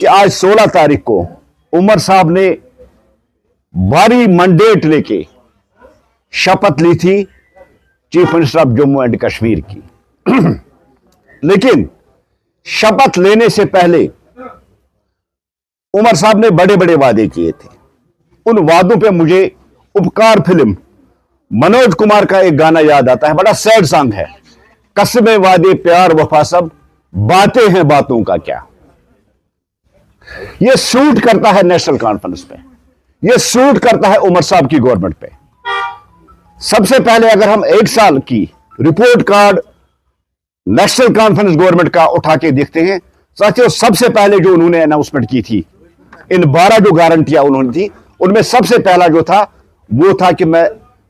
कि आज 16 तारीख को उमर साहब ने भारी मैंडेट लेके शपथ ली थी chief minister of Jammu and Kashmir की। लेकिन शपथ लेने से पहले उमर साहब ने बड़े बड़े वादे किए थे। उन वादों पे मुझे उपकार फिल्म मनोज कुमार का एक गाना याद आता है, बड़ा सैड सॉन्ग है, कसमें वादे प्यार वफा सब बातें हैं बातों का क्या। यह सूट करता है नेशनल कॉन्फ्रेंस पे, यह सूट करता है उमर साहब की गवर्नमेंट पे। सबसे पहले अगर हम एक साल की report card national conference government का उठा के देखते हैं साथियों, सबसे पहले जो उन्होंने अनाउंसमेंट की थी, इन 12 जो गारंटियां उन्होंने थी, उनमें सबसे पहला जो था वो था कि मैं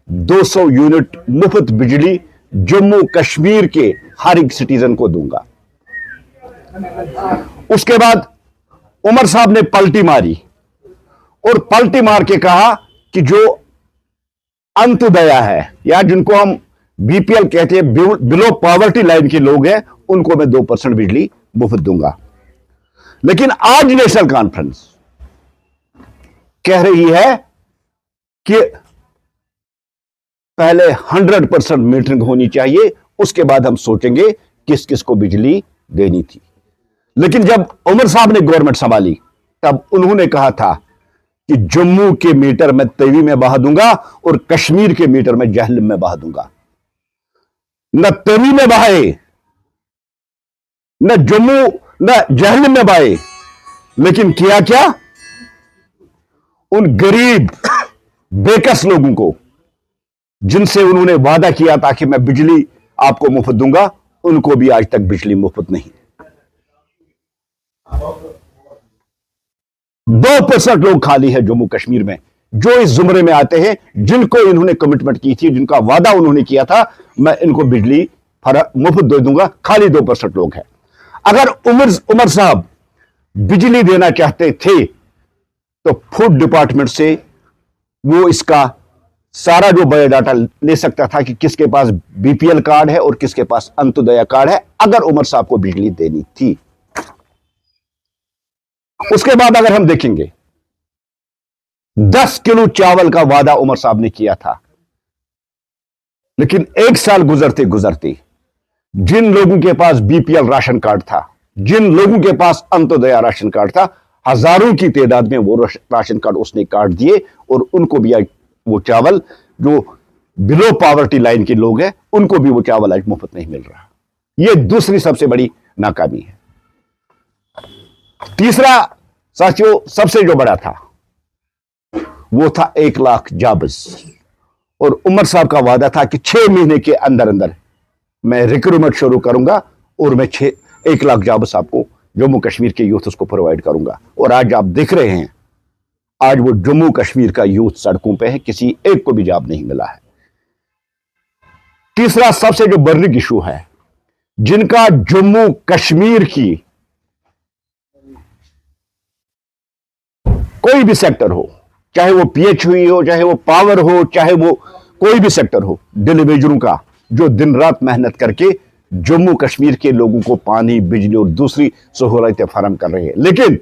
200 यूनिट मुफ्त बिजली जम्मू कश्मीर के हर एक सिटीजन को दूंगा। उसके बाद उमर साहब ने पलटी मारी और पलटी मार के कहा कि जो अंत्योदय है या जिनको हम बीपीएल कहते हैं, बिलो पॉवर्टी लाइन के लोग हैं, उनको मैं 2% बिजली मुफ्त दूंगा। लेकिन आज नेशनल कॉन्फ्रेंस कह रही है कि पहले 100% मीटरिंग होनी चाहिए, उसके बाद हम सोचेंगे किस किस को बिजली देनी थी। लेकिन जब उमर साहब ने गवर्नमेंट संभाली तब उन्होंने कहा था कि जम्मू के मीटर मैं तवी में बहा दूंगा और कश्मीर के मीटर मैं जहलम में बहा दूंगा। न तवी में बहाए, न जम्मू न जहलम में बहाए, लेकिन किया क्या, उन गरीब बेकस लोगों को जिनसे उन्होंने वादा किया था कि मैं बिजली आपको मुफ्त दूंगा, उनको भी आज तक बिजली मुफ्त नहीं। 2% लोग खाली है जम्मू कश्मीर में जो इस जुमरे में आते हैं, जिनको इन्होंने कमिटमेंट की थी, जिनका वादा उन्होंने किया था मैं इनको बिजली मुफ्त दे दूंगा, खाली 2% लोग हैं। अगर उमर साहब बिजली देना चाहते थे तो फूड डिपार्टमेंट से वो इसका सारा जो बायोडाटा ले सकता था कि किसके पास बीपीएल कार्ड है और किसके पास अंत्योदय कार्ड है, अगर उमर साहब को बिजली देनी थी। उसके बाद अगर हम देखेंगे 10 किलो चावल का वादा उमर साहब ने किया था, लेकिन एक साल गुजरते गुजरते जिन लोगों के पास बीपीएल राशन कार्ड था, जिन लोगों के पास अंत्योदय राशन कार्ड था, हजारों की तादाद में वो राशन कार्ड उसने काट दिए और उनको भी आज वो चावल, जो बिलो पॉवर्टी लाइन के लोग हैं, उनको भी वो चावल आज मुफ्त नहीं मिल रहा। ये दूसरी सबसे बड़ी नाकामी है। तीसरा साथियों सबसे जो बड़ा था वो था 1 लाख जॉब्स, और उमर साहब का वादा था कि 6 महीने के अंदर अंदर मैं रिक्रूटमेंट शुरू करूंगा और मैं 1 लाख जॉब्स आपको जम्मू कश्मीर के यूथ उसको प्रोवाइड करूंगा। और आज आप देख रहे हैं, आज वो जम्मू कश्मीर का यूथ सड़कों पे है, किसी एक को भी जॉब नहीं मिला है। तीसरा सबसे जो बर्निंग इशू है, जिनका जम्मू कश्मीर की कोई भी सेक्टर हो, चाहे वो पीएचई हो, चाहे वो पावर हो, चाहे वो कोई भी सेक्टर हो, डेलीवेजरों का जो दिन रात मेहनत करके जम्मू कश्मीर के लोगों को पानी, बिजली और दूसरी सहूलतें फराहम कर रहे हैं। लेकिन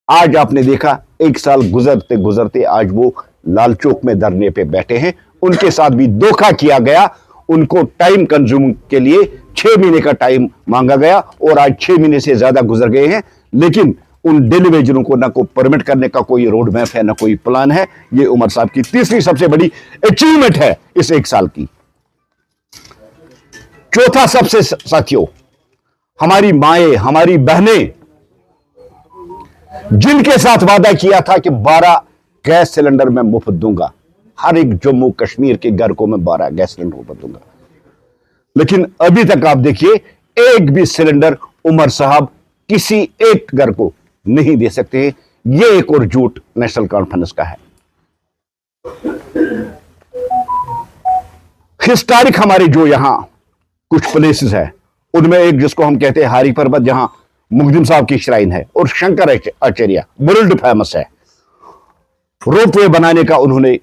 आज आपने देखा 1 साल गुजरते गुजरते आज वो लाल चौक में धरने पे बैठे हैं। उनके साथ भी धोखा किया गया, उनको टाइम कंज्यूम के लिए 6 महीने का टाइम मांगा गया और आज 6 महीने से ज्यादा गुजर गए हैं, लेकिन उन डेलीवेजरों को ना कोई परमिट करने का कोई रोड मैप है, ना कोई प्लान है। ये उमर साहब की तीसरी सबसे बड़ी अचीवमेंट है इस 1 साल की। चौथा सबसे साथियों, हमारी माएं, हमारी बहनें, जिनके साथ वादा किया था कि 12 गैस सिलेंडर मैं मुफ्त दूंगा, हर एक जम्मू कश्मीर के घर को मैं 12 गैस सिलेंडर मुफ्त दूंगा, लेकिन अभी तक आप देखिए एक भी सिलेंडर उमर साहब किसी एक घर को नहीं दे सकते। ये एक और झूठ नेशनल कॉन्फ्रेंस का है। हिस्टोरिक हमारे जो यहां कुछ प्लेसेस है, उनमें एक जिसको हम कहते हैं हारी पर्वत, जहां मुकद्दम साहब की श्राइन है, और शंकर आचार्य वर्ल्ड फेमस है। रोपवे बनाने का उन्होंने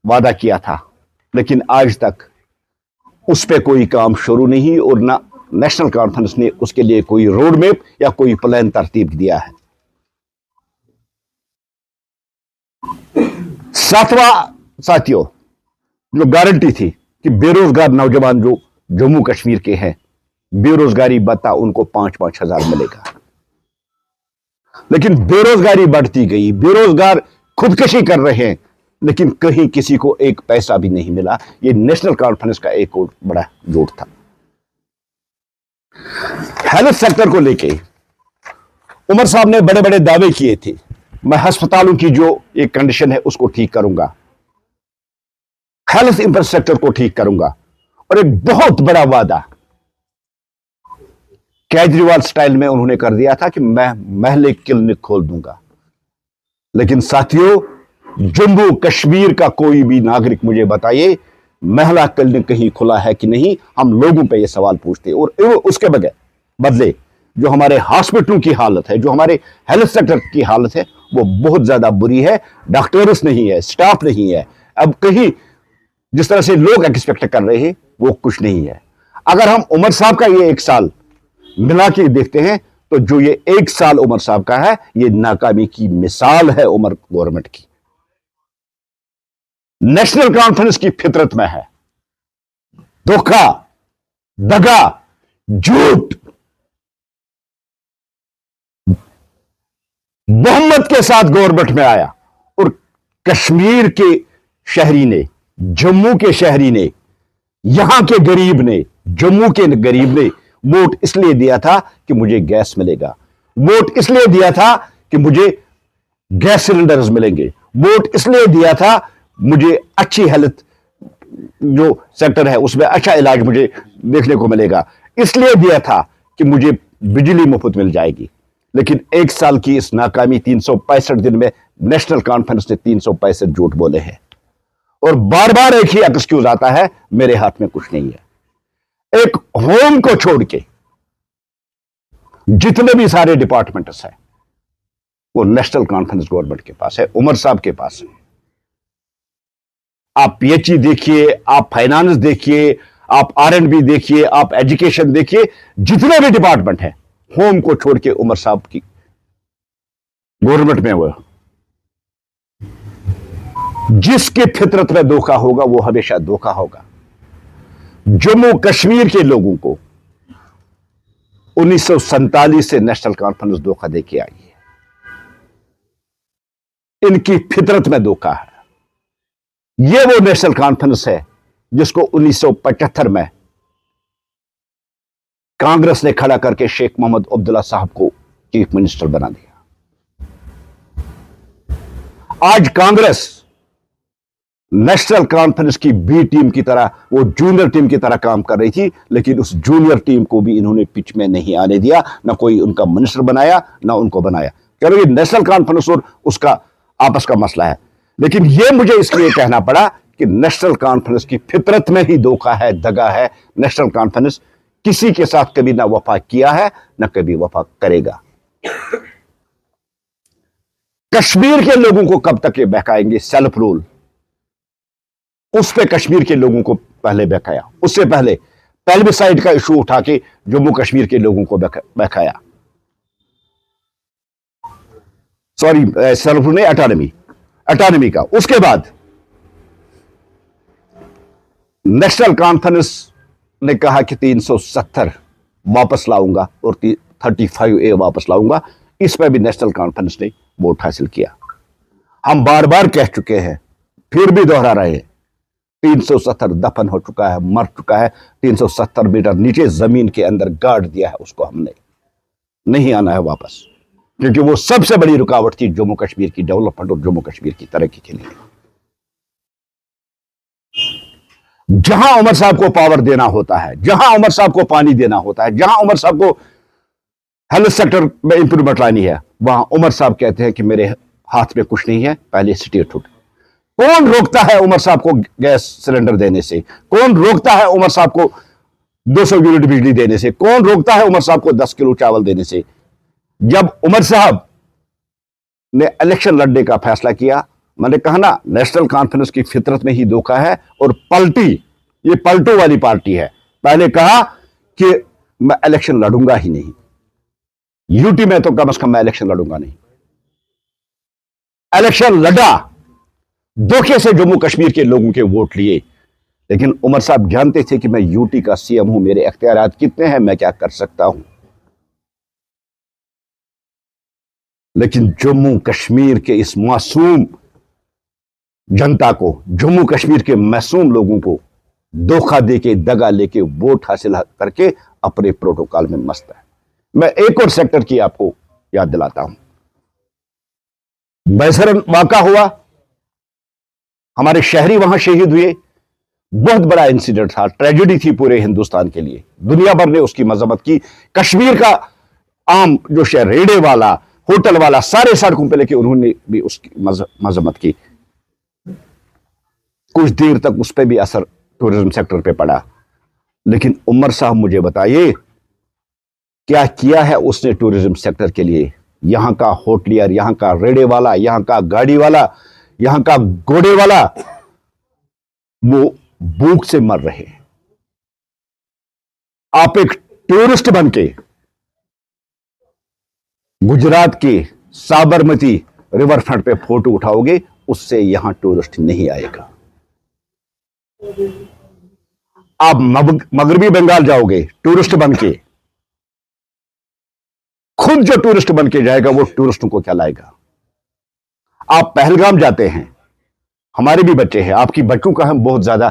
वादा किया था, लेकिन आज तक उस पर कोई काम शुरू नहीं, और ना नेशनल कॉन्फ्रेंस ने उसके लिए कोई रोड मैप या कोई प्लान तरतीब दिया है। सातवां साथियों, जो गारंटी थी कि बेरोजगार नौजवान जो जम्मू कश्मीर के हैं, बेरोजगारी भत्ता उनको 5-5 हजार मिलेगा। लेकिन बेरोजगारी बढ़ती गई, बेरोजगार खुदकशी कर रहे हैं, लेकिन कहीं किसी को एक पैसा भी नहीं मिला। यह नेशनल कॉन्फ्रेंस का एक और बड़ा जोड़ था। हेल्थ सेक्टर को लेके उमर साहब ने बड़े बड़े दावे किए थे, मैं अस्पतालों की जो एक कंडीशन है उसको ठीक करूंगा, हेल्थ इंफ्रास्ट्रक्चर को ठीक करूंगा, और एक बहुत बड़ा वादा केजरीवाल स्टाइल में उन्होंने कर दिया था कि मैं महले क्लिनिक खोल दूंगा। लेकिन साथियों, जम्मू कश्मीर का कोई भी नागरिक मुझे बताइए महिला क्लिनिक कहीं खुला है कि नहीं। हम लोगों पे ये सवाल पूछते हैं। और उसके बदले जो हमारे हॉस्पिटलों की हालत है, जो हमारे हेल्थ सेक्टर की हालत है, वो बहुत ज्यादा बुरी है। डॉक्टर्स नहीं है, स्टाफ नहीं है। अब कहीं जिस तरह से लोग एक्सपेक्ट कर रहे हैं वो कुछ नहीं है। अगर हम उमर साहब का ये 1 साल मिला के देखते हैं तो जो ये 1 साल उमर साहब का है, ये नाकामी की मिसाल है उमर गवर्नमेंट की। नेशनल कॉन्फ्रेंस की फितरत में है धोखा, दगा, झूठ। मोहम्मद के साथ गवर्नमेंट में आया और कश्मीर के शहरी ने, जम्मू के शहरी ने, यहां के गरीब ने, जम्मू के गरीब ने वोट इसलिए दिया था कि मुझे गैस मिलेगा, वोट इसलिए दिया था कि मुझे गैस सिलेंडर्स मिलेंगे, वोट इसलिए दिया था मुझे अच्छी हेल्थ जो सेक्टर है उसमें अच्छा इलाज मुझे देखने को मिलेगा, इसलिए दिया था कि मुझे बिजली मुफ्त मिल जाएगी। लेकिन 1 साल की इस नाकामी, 365 दिन में नेशनल कॉन्फ्रेंस ने 365 झूठ बोले हैं और बार बार एक ही एक्सक्यूज आता है, मेरे हाथ में कुछ नहीं है। एक होम को छोड़ के जितने भी सारे डिपार्टमेंट्स हैं वो नेशनल कॉन्फ्रेंस गवर्नमेंट के पास है, उमर साहब के पास है। आप पीएचई देखिए, आप फाइनेंस देखिए, आप आर&बी देखिए, आप एजुकेशन देखिए, जितने भी डिपार्टमेंट है होम को छोड़ के उमर साहब की गवर्नमेंट में हुआ। जिसके फितरत में धोखा होगा वो हमेशा धोखा होगा। जम्मू कश्मीर के लोगों को 1947 से नेशनल कॉन्फ्रेंस धोखा देके आई है। इनकी फितरत में धोखा है। यह वो नेशनल कॉन्फ्रेंस है जिसको 1975 में कांग्रेस ने खड़ा करके शेख मोहम्मद अब्दुल्ला साहब को चीफ मिनिस्टर बना दिया। आज कांग्रेस नेशनल कॉन्फ्रेंस की बी टीम की तरह, वो जूनियर टीम की तरह काम कर रही थी, लेकिन उस जूनियर टीम को भी इन्होंने पिच में नहीं आने दिया। ना कोई उनका मिनिस्टर बनाया, ना उनको बनाया। चलो, ये नेशनल कॉन्फ्रेंस और उसका आपस का मसला है, लेकिन यह मुझे इसलिए कहना पड़ा कि नेशनल कॉन्फ्रेंस की फितरत में ही धोखा है, दगा है। नेशनल कॉन्फ्रेंस किसी के साथ कभी ना वफा किया है, ना कभी वफा करेगा। कश्मीर के लोगों को कब तक ये बहकाएंगे? सेल्फ रूल, उस पे कश्मीर के लोगों को पहले बहकाया। उससे पहले पेल्विसाइड का इशू उठा के जम्मू कश्मीर के लोगों को बहकाया। सॉरी, सेल्फ रूल नहीं, अटॉनमी का। उसके बाद नेशनल कॉन्फ्रेंस ने कहा कि 370 वापस लाऊंगा और 35A वापस लाऊंगा। इस पर भी नेशनल कॉन्फ्रेंस ने वोट हासिल किया। हम बार बार कह चुके हैं, फिर भी दोहरा रहे हैं, 370 दफन हो चुका है, मर चुका है। 370 मीटर नीचे जमीन के अंदर गाड़ दिया है उसको हमने। नहीं आना है वापस, क्योंकि वो सबसे बड़ी रुकावट थी जम्मू कश्मीर की डेवलपमेंट और जम्मू कश्मीर की तरक्की के लिए। जहां उमर साहब को पावर देना होता है, जहां उमर साहब को पानी देना होता है, जहां उमर साहब को हेल्थ सेक्टर में इंप्रूवमेंट लानी है, वहां उमर साहब कहते हैं कि मेरे हाथ में कुछ नहीं है, पहले स्टेटहुड। कौन रोकता है उमर साहब को गैस सिलेंडर देने से? कौन रोकता है उमर साहब को 200 यूनिट बिजली देने से? कौन रोकता है उमर साहब को 10 किलो चावल देने से? जब उमर साहब ने इलेक्शन लड़ने का फैसला किया, मैंने कहा ना, नेशनल कॉन्फ्रेंस की फितरत में ही धोखा है और पलटी, ये पलटू वाली पार्टी है। पहले कहा कि मैं इलेक्शन लड़ूंगा ही नहीं, यूटी में तो कम से कम मैं इलेक्शन लड़ूंगा नहीं। इलेक्शन लड़ा धोखे से जम्मू कश्मीर के लोगों के वोट लिए। लेकिन उमर साहब जानते थे कि मैं यूटी का सीएम हूं, मेरे इख्तियारात कितने हैं, मैं क्या कर सकता हूं। लेकिन जम्मू कश्मीर के इस मासूम जनता को, जम्मू कश्मीर के मासूम लोगों को धोखा देके, दगा लेके, वोट हासिल करके अपने प्रोटोकॉल में मस्त है। मैं एक और सेक्टर की आपको याद दिलाता हूं। बैसरन वाका हुआ, हमारे शहरी वहां शहीद हुए, बहुत बड़ा इंसिडेंट था, ट्रेजेडी थी पूरे हिंदुस्तान के लिए। दुनिया भर ने उसकी मजम्मत की। कश्मीर का आम जो शहर, रेड़े वाला, होटल वाला, सारे सड़कों पे लेके उन्होंने भी उसकी मजम्मत की। कुछ देर तक उस पर भी असर टूरिज्म सेक्टर पे पड़ा। लेकिन उमर साहब मुझे बताइए क्या किया है उसने टूरिज्म सेक्टर के लिए। यहां का होटलियर, यहां का रेड़े वाला, यहां का गाड़ी वाला, यहां का घोड़े वाला, वो भूख से मर रहे हैं। आप एक टूरिस्ट बनके गुजरात के साबरमती रिवर फ्रंट पे फोटो उठाओगे, उससे यहां टूरिस्ट नहीं आएगा। आप मगरबी बंगाल जाओगे टूरिस्ट बनके, खुद जो टूरिस्ट बनके जाएगा वो टूरिस्टों को क्या लाएगा। आप पहलगाम जाते हैं, हमारे भी बच्चे हैं, आपकी बच्चों का हम बहुत ज्यादा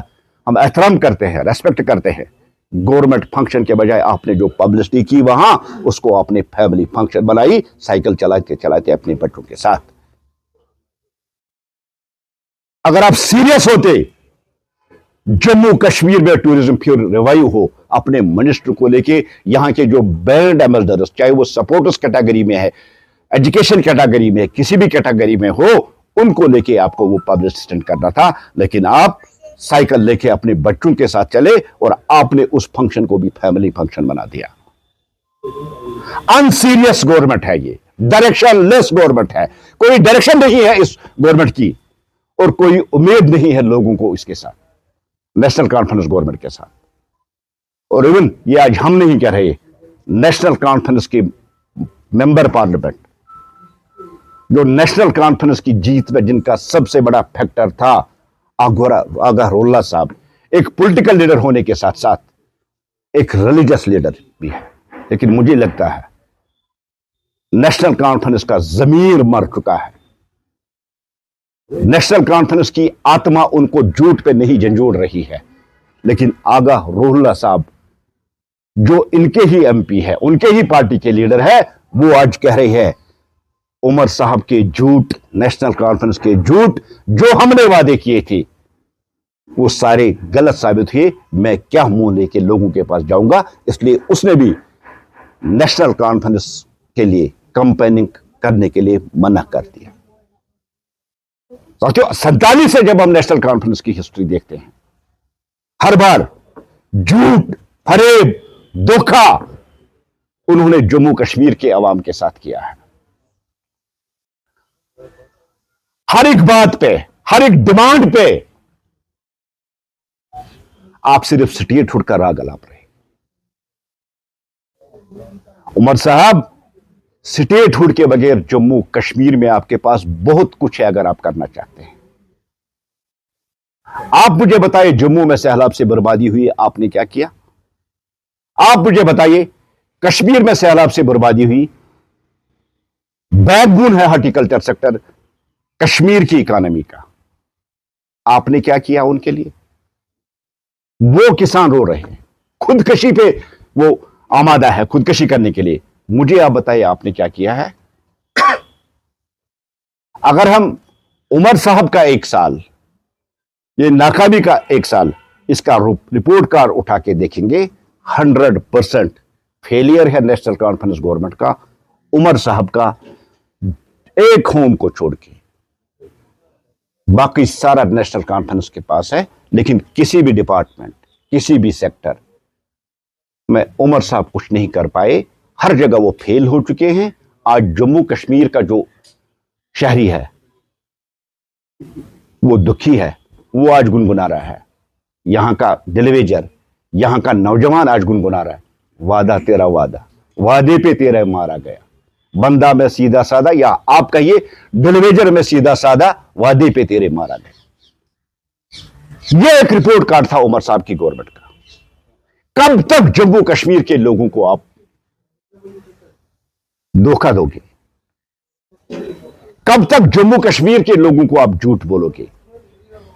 एहतराम करते हैं, रेस्पेक्ट करते हैं। गवर्नमेंट फंक्शन के बजाय आपने जो पब्लिसिटी की वहां, उसको आपने फैमिली फंक्शन बनाई, साइकिल चलाते चलाते अपने बच्चों के साथ। अगर आप सीरियस होते, जम्मू कश्मीर में टूरिज्म फिर रिवाइव हो, अपने मिनिस्टर को लेके, यहां के जो ब्रांड एम्बेसडर्स, चाहे वो सपोर्टर्स कैटेगरी में है, एजुकेशन कैटेगरी में, किसी भी कैटेगरी में हो, उनको लेके आपको वो पब्लिसिटी करना था। लेकिन आप साइकिल लेके अपने बच्चों के साथ चले और आपने उस फंक्शन को भी फैमिली फंक्शन बना दिया। अनसीरियस गवर्नमेंट है ये, डायरेक्शनलेस गवर्नमेंट है। कोई डायरेक्शन नहीं है इस गवर्नमेंट की और कोई उम्मीद नहीं है लोगों को इसके साथ, नेशनल कॉन्फ्रेंस गवर्नमेंट के साथ। और इवन ये आज हम नहीं कह रहे, नेशनल कॉन्फ्रेंस के मेंबर पार्लियामेंट, जो नेशनल कॉन्फ्रेंस की जीत में जिनका सबसे बड़ा फैक्टर था, आगा रोल्ला साहब, एक पॉलिटिकल लीडर होने के साथ साथ एक रिलीजियस लीडर भी है। लेकिन मुझे लगता है नेशनल कॉन्फ्रेंस का जमीर मर चुका है। नेशनल कॉन्फ्रेंस की आत्मा उनको झूठ पे नहीं झंझोड़ रही है। लेकिन आगा रोल्ला साहब, जो इनके ही एमपी है, उनके ही पार्टी के लीडर है, वो आज कह रहे हैं उमर साहब के झूठ, नेशनल कॉन्फ्रेंस के झूठ, जो हमने वादे किए थे वो सारे गलत साबित हुए। मैं क्या मुंह लेके लोगों के पास जाऊंगा। इसलिए उसने भी नेशनल कॉन्फ्रेंस के लिए कैंपेनिंग करने के लिए मना कर दिया। साथियों, 47 से जब हम नेशनल कॉन्फ्रेंस की हिस्ट्री देखते हैं, हर बार झूठ, फरेब, धोखा उन्होंने जम्मू कश्मीर के अवाम के साथ किया है। हर एक बात पे, हर एक डिमांड पे आप सिर्फ स्टेटहुड का राग अलाप रहे। उमर साहब, स्टेटहुड के बगैर जम्मू कश्मीर में आपके पास बहुत कुछ है अगर आप करना चाहते हैं। आप मुझे बताइए, जम्मू में सैलाब से बर्बादी हुई, आपने क्या किया? आप मुझे बताइए, कश्मीर में सैलाब से बर्बादी हुई, बैकबोन है हॉर्टिकल्चर सेक्टर कश्मीर की इकोनॉमी का, आपने क्या किया उनके लिए? वो किसान रो रहे हैं, खुदकशी पे वो आमादा है, खुदकशी करने के लिए। मुझे आप बताइए आपने क्या किया है? अगर हम उमर साहब का एक साल, ये नाकामी का एक साल, इसका रिपोर्ट कार्ड उठा के देखेंगे, 100% फेलियर है नेशनल कॉन्फ्रेंस गवर्नमेंट का, उमर साहब का, एक होम को छोड़ के बाकी सारा नेशनल कॉन्फ्रेंस के पास है। लेकिन किसी भी डिपार्टमेंट, किसी भी सेक्टर में उमर साहब कुछ नहीं कर पाए। हर जगह वो फेल हो चुके हैं। आज जम्मू कश्मीर का जो शहरी है वो दुखी है, वो आज गुनगुना रहा है। यहां का डिलीवेजर, यहां का नौजवान आज गुनगुना रहा है, वादा तेरा वादा, वादे पे तेरा मारा गया। बंदा में सीधा साधा, या आप कहिए डिलीवेजर में सीधा साधा, वादे पे तेरे मारा गया। यह एक रिपोर्ट कार्ड था उमर साहब की गवर्नमेंट का। कब तक जम्मू कश्मीर के लोगों को आप धोखा दोगे? कब तक जम्मू कश्मीर के लोगों को आप झूठ बोलोगे?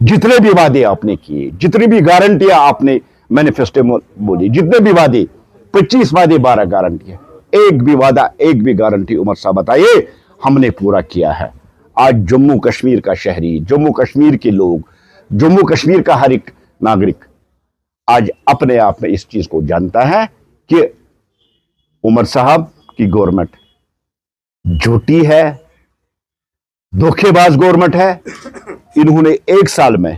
जितने भी वादे आपने किए, जितनी भी गारंटियां आपने मैनिफेस्टो में बोली, जितने भी वादे, 25 वादे 12 गारंटियां, एक भी वादा, एक भी गारंटी उमर साहब बताइए हमने पूरा किया है। आज जम्मू कश्मीर का शहरी, जम्मू कश्मीर के लोग, जम्मू कश्मीर का हर एक नागरिक आज अपने आप में इस चीज को जानता है कि उमर साहब की गवर्नमेंट झूठी है, धोखेबाज गवर्नमेंट है। इन्होंने एक साल में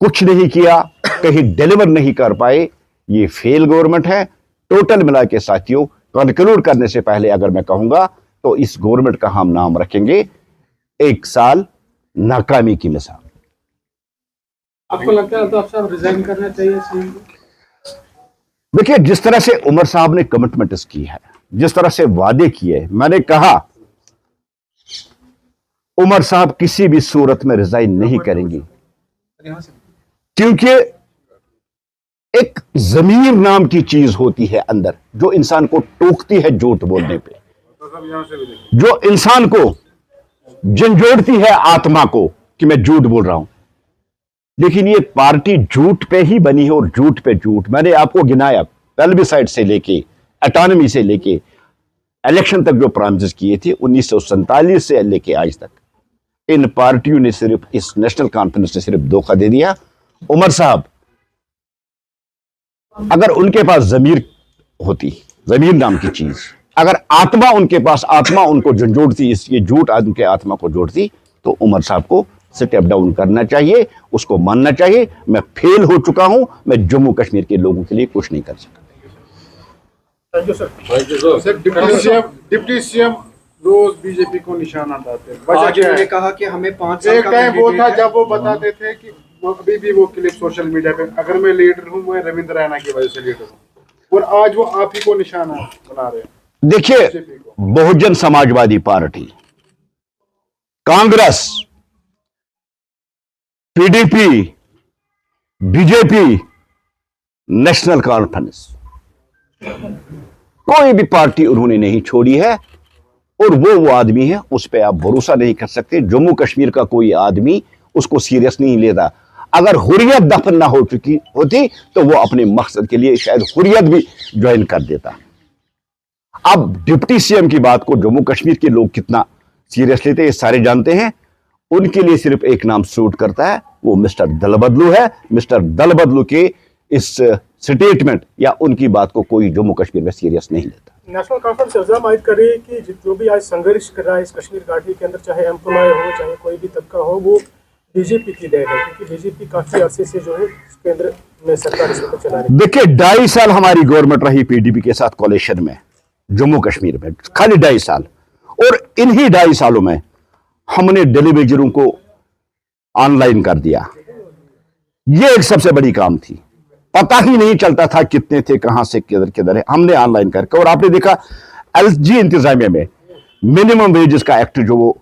कुछ नहीं किया, कहीं डिलीवर नहीं कर पाए, ये फेल गवर्नमेंट है। टोटल मिला के साथियों, कंक्लूड करने से पहले अगर मैं कहूंगा तो इस गवर्नमेंट का हम नाम रखेंगे एक साल नाकामी की मिसाल। आपको लगता है अल्ताफ साहब रिजाइन करना चाहिए? देखिए, जिस तरह से उमर साहब ने कमिटमेंट्स की है, जिस तरह से वादे किए, मैंने कहा उमर साहब किसी भी सूरत में रिजाइन नहीं करेंगे, क्योंकि एक जमीर नाम की चीज होती है अंदर जो इंसान को टोकती है झूठ बोलने पे, जो इंसान को झंझोड़ती है आत्मा को कि मैं झूठ बोल रहा हूं। लेकिन ये पार्टी झूठ पे ही बनी है और झूठ पे झूठ। मैंने आपको गिनाया, पेल्बिसाइड से लेके ऑटोनॉमी से लेके इलेक्शन तक जो प्रॉमिसेस किए थे 1947 से लेके आज तक, इन पार्टियों ने सिर्फ, इस नेशनल कॉन्फ्रेंस ने सिर्फ धोखा दे दिया। उमर साहब अगर उनके पास जमीर होती, जमीर नाम की चीज, अगर आत्मा उनके पास, आत्मा उनको झंझोड़ती, इसलिए झूठ उनके आत्मा को जोड़ती, तो उमर साहब को स्टेप डाउन करना चाहिए, उसको मानना चाहिए मैं फेल हो चुका हूं, मैं जम्मू कश्मीर के लोगों के लिए कुछ नहीं कर सका। Thank you sir. Deputy CM रोज बीजेपी को निशाना डालते हैं। आज उन्होंने कहा कि हमें 5 साल एक टाइम वो था जब वो बताते थे कि अभी भी वो क्लिप सोशल मीडिया पे, अगर मैं लीडर हूं, मैं रविंद्र रैना की वजह से लीडर हूं, और आज वो आप ही को निशाना बना रहे हैं। देखिए, Bahujan Samajwadi party, Congress, PDP, BJP, national conference, कोई भी पार्टी उन्होंने नहीं छोड़ी है, और वो आदमी है, उस पर आप भरोसा नहीं कर सकते। जम्मू कश्मीर का कोई आदमी उसको सीरियस नहीं लेता। अगर हुर्रियत दफन ना हो चुकी होती तो वो अपने मकसद के लिए शायद हुर्रियत भी ज्वाइन कर देता। अब डिप्टी सीएम की बात को जम्मू कश्मीर के लोग कितना सीरियस लेते हैं, सारे जानते हैं। उनके लिए सिर्फ एक नाम सूट करता है, वो मिस्टर दलबदलू है। मिस्टर दलबदलू के इस स्टेटमेंट या उनकी बात को कोई जम्मू कश्मीर में सीरियस नहीं लेता। नेशनल कॉन्फ्रेंस इल्जाम आयद कर रही है कि जो भी आज संघर्ष कर रहा है इस कश्मीर घाटी के अंदर, चाहे एम्प्लॉय हो, चाहे कोई भी तबका हो, वो बीजेपी की देन है, क्योंकि बीजेपी काफी अरसे से जो है केंद्र में सरकार इस वक्त चला रही है। देखिए, 2.5 साल हमारी गवर्नमेंट रही पीडीपी के साथ कोalition में जम्मू कश्मीर में, खाली 2.5 साल, और इन्हीं 2.5 सालों में हमने डेलीवेजरों को ऑनलाइन कर दिया। यह एक सबसे बड़ी काम थी, पता ही नहीं चलता था कितने थे, कहां से किधर किधर है, हमने ऑनलाइन करके। और आपने देखा एलजी इंतजामिया में मिनिमम वेजेस का एक्ट जो वो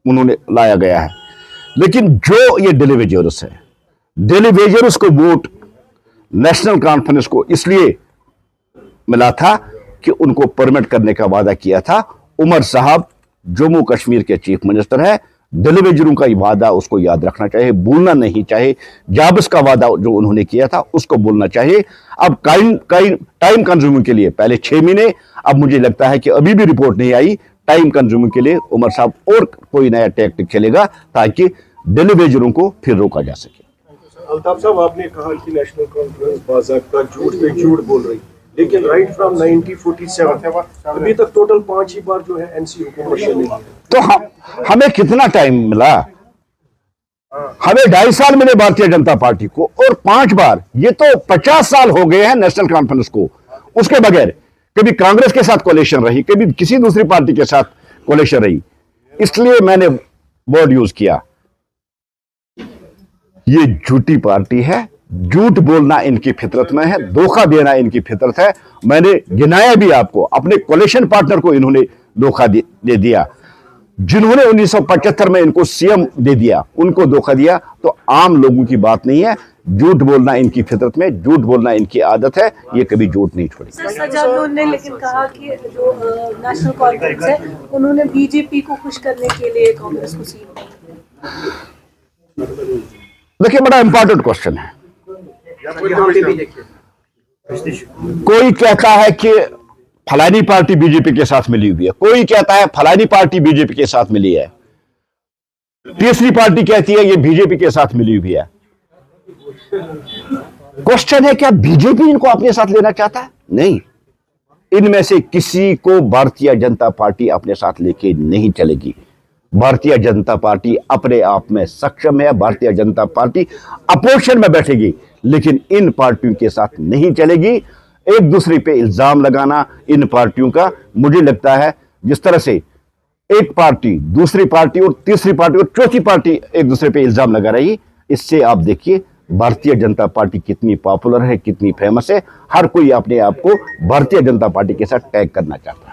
उन्होंने लाया गया है। लेकिन जो ये डेलीवेजर्स है, डेलीवेजर्स को वोट नेशनल कॉन्फ्रेंस को इसलिए मिला था कि उनको परमिट करने का वादा किया था। उमर साहब जम्मू कश्मीर के चीफ मिनिस्टर है, डेलीवेजरों का वादा उसको याद रखना चाहिए, भूलना नहीं चाहिए। जाबिस का वादा जो उन्होंने किया था उसको भूलना चाहिए। अब टाइम कंज्यूमिंग के लिए पहले 6 महीने, अब मुझे लगता है कि अभी भी रिपोर्ट नहीं आई, टाइम कंज्यूमिंग के लिए उमर साहब और कोई नया टैक्टिक चलेगा ताकि डेलीवेजरों को फिर रोका जा सके। अल्ताफ साहब, आपने कहा कि नेशनल कॉन्फ्रेंस बाज़ाब्ता झूठ पे झूठ बोल रही, लेकिन राइट फ्रॉम 1947 अभी तक टोटल 5 ही बार जो है एनसी हुकूमत चली है। तो हमें कितना टाइम मिला? हमें 2.5 साल मिले भारतीय जनता पार्टी को, और 5 बार, ये तो 50 साल हो गए हैं नेशनल कॉन्फ्रेंस को। उसके बगैर कभी कांग्रेस के साथ कोalition रही, कभी किसी दूसरी पार्टी के साथ कोalition रही। इसलिए मैंने वर्ड यूज किया, ये झूठी पार्टी है, झूठ बोलना इनकी फितरत में है, धोखा देना इनकी फितरत है। मैंने गिनाया भी आपको, अपने कोalition पार्टनर को इन्होंने धोखा दे दिया, जिन्होंने 1975 में इनको सीएम दे दिया उनको धोखा दिया, तो आम लोगों की बात नहीं है। झूठ बोलना इनकी फितरत में, झूठ बोलना इनकी आदत है, ये कभी झूठ नहीं छोड़ेगी। सर सजादुल ने लेकिन कहा कि जो नेशनल कॉन्फ्रेंस है उन्होंने बीजेपी को खुश करने के लिए कांग्रेस को सीट दी। देखिए, बड़ा इंपॉर्टेंट क्वेश्चन है। कोई कहता है कि फलानी पार्टी बीजेपी के साथ मिली हुई है, कोई कहता है फलानी पार्टी बीजेपी के साथ मिली है, तीसरी पार्टी कहती है ये बीजेपी के साथ मिली हुई है। क्वेश्चन है, क्या बीजेपी इनको अपने साथ लेना चाहता है? नहीं, इनमें से किसी को भारतीय जनता पार्टी अपने साथ लेके नहीं चलेगी। भारतीय जनता पार्टी अपने आप में सक्षम है, भारतीय जनता पार्टी अपोजिशन में बैठेगी, लेकिन इन पार्टियों के साथ नहीं चलेगी। एक दूसरे पे इल्जाम लगाना इन पार्टियों का, मुझे लगता है जिस तरह से एक पार्टी दूसरी पार्टी और तीसरी पार्टी और चौथी पार्टी एक दूसरे पे इल्जाम लगा रही, इससे आप देखिए भारतीय जनता पार्टी कितनी पॉपुलर है, कितनी फेमस है। हर कोई अपने आप को भारतीय जनता पार्टी के साथ टैग करना चाहता है।